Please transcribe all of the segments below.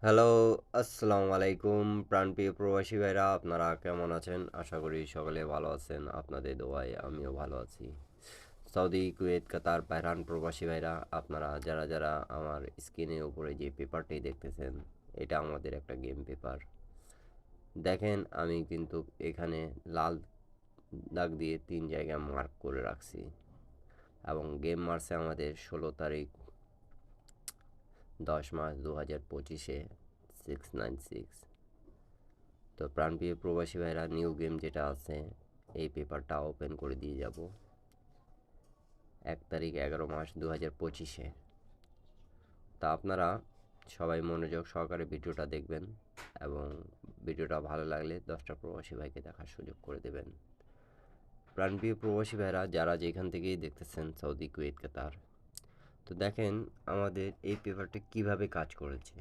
Hello, আসসালামু আলাইকুম প্রাণপ্রিয় প্রবাসী ভাইরা আপনারা কেমন আছেন? আশা করি সকলে ভালো আছেন। আপনাদের দোয়ায় আমিও ভালো আছি। সৌদি, কুয়েত, কাতার, বাহরাইন প্রবাসী ভাইরা আপনারা যারা আমার স্ক্রিনের উপরে যে পেপারটি দেখতেছেন, এটা আমাদের একটা গেম পেপার। দেখেন আমি কিন্তু এখানে লাল দাগ দিয়ে ৩ জায়গায় মার্ক করে রাখছি এবং গেম মারছে আমাদের ১৬ তারিখ ১০ মার্চ ২০২৫-এ 696। তো প্রাণপ্রিয় প্রবাসী ভাইরা নিউ গেম যেটা আছে এই পেপারটা ওপেন করে দিয়ে যাব ১ তারিখ ১১ মাস ২০২৫-এ। তা আপনারা সবাই মনোযোগ সহকারে ভিডিওটা দেখবেন এবং ভিডিওটা ভালো লাগলে ১০টা প্রবাসী ভাইকে দেখার সুযোগ করে দেবেন। প্রাণপ্রিয় প্রবাসী ভাইরা যারা যেখান থেকেই দেখতেছেন সৌদি, কুয়েত, কাতার, তো দেখেন আমাদের এই পেপারটা কিভাবে কাজ করেছে।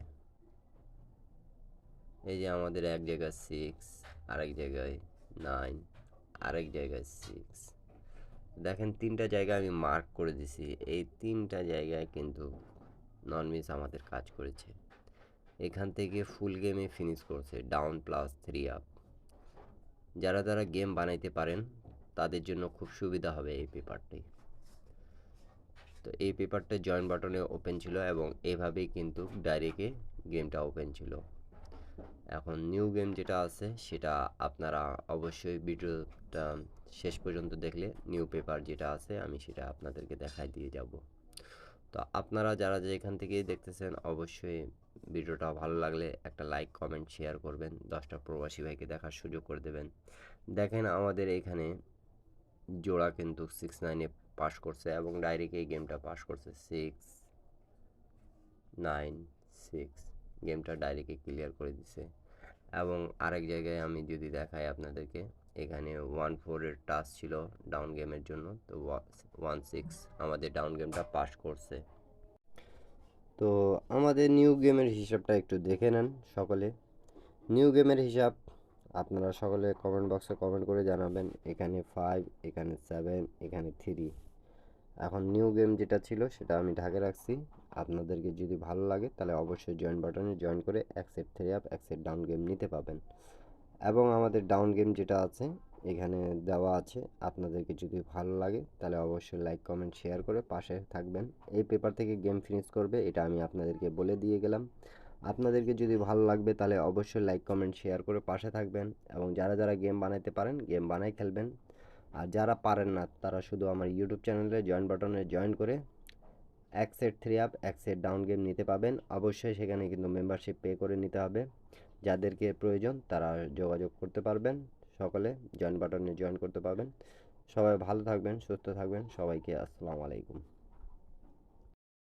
এই যে আমাদের এক জায়গায় 6, আরেক জায়গায় 9, আরেক জায়গায় 6। দেখেন ৩টা জায়গায় আমি মার্ক করে দিছি। এই ৩টা জায়গায় কিন্তু নন মিস আমাদের কাজ করেছে। এখান থেকে ফুল গেমে ফিনিশ করছে ডাউন +3 আপ। যারা গেম বানাইতে পারেন তাদের জন্য খুব সুবিধা হবে এই পেপারটি। তো এই পেপারটা জয়েন বাটনে ওপেন ছিল এবং এভাবেই কিন্তু ডাইরেক্টে গেমটা ওপেন ছিল। এখন নিউ গেম যেটা আছে সেটা আপনারা অবশ্যই ভিডিওটা শেষ পর্যন্ত দেখলে নিউ পেপার যেটা আছে আমি সেটা আপনাদেরকে দেখাই দিয়ে যাব। তো আপনারা যারা যেখান থেকেই দেখতেছেন অবশ্যই ভিডিওটা ভালো লাগলে একটা লাইক, কমেন্ট, শেয়ার করবেন। 10টা প্রবাসী ভাইকে দেখার সুযোগ করে দেবেন। দেখেন আমাদের এখানে জোড়া কিন্তু 6-9-এ পাস করছে এবং ডাইরেক্ট এই গেমটা পাস করছে 6-9-6 গেমটা ডাইরেক্টে ক্লিয়ার করে দিছে। এবং আরেক জায়গায় আমি যদি দেখাই আপনাদেরকে এখানে 1-4-এর টাচ ছিল ডাউন গেমের জন্য, তো 1-6 আমাদের ডাউন গেমটা পাস করছে। তো আমাদের নিউ গেমের হিসাবটা একটু দেখে নেন সকলে। নিউ গেমের হিসাব আপনারা সকলে কমেন্ট বক্সে কমেন্ট করে জানাবেন। এখানে 5, এখানে 7, এখানে 3। এখন নিউ গেম যেটা ছিল সেটা আমি ঢাকে রাখছি। আপনাদেরকে যদি ভালো লাগে তাহলে অবশ্যই জয়েন বাটনে জয়েন করে এক সেট 3 আপ, এক সেট ডাউন গেম নিতে পাবেন। এবং আমাদের ডাউন গেম যেটা আছে এখানে দেওয়া আছে। আপনাদেরকে যদি ভালো লাগে তাহলে অবশ্যই লাইক, কমেন্ট, শেয়ার করে পাশে থাকবেন। এই পেপার থেকে গেম ফিনিশ করবে এটা আমি আপনাদেরকে বলে দিয়ে গেলাম। আপনাদেরকে যদি ভালো লাগবে তাহলে অবশ্যই লাইক, কমেন্ট, শেয়ার করে পাশে থাকবেন এবং যারা গেম বানাইতে পারেন গেম বানাই খেলবেন। আর যারা পারেন না তারা শুধু আমার ইউটিউব চ্যানেলে জয়েন বাটনে জয়েন করে এক সেট 3 আপ, এক সেট ডাউন গেম নিতে পাবেন। অবশ্যই সেখানে কিন্তু মেম্বারশিপ পে করে নিতে হবে। যাদেরকে প্রয়োজন তারা যোগাযোগ করতে পারবেন। সকলে জয়েন বাটনে জয়েন করতে পারবেন। সবাই ভালো থাকবেন, সুস্থ থাকবেন। সবাইকে আসসালামু আলাইকুম।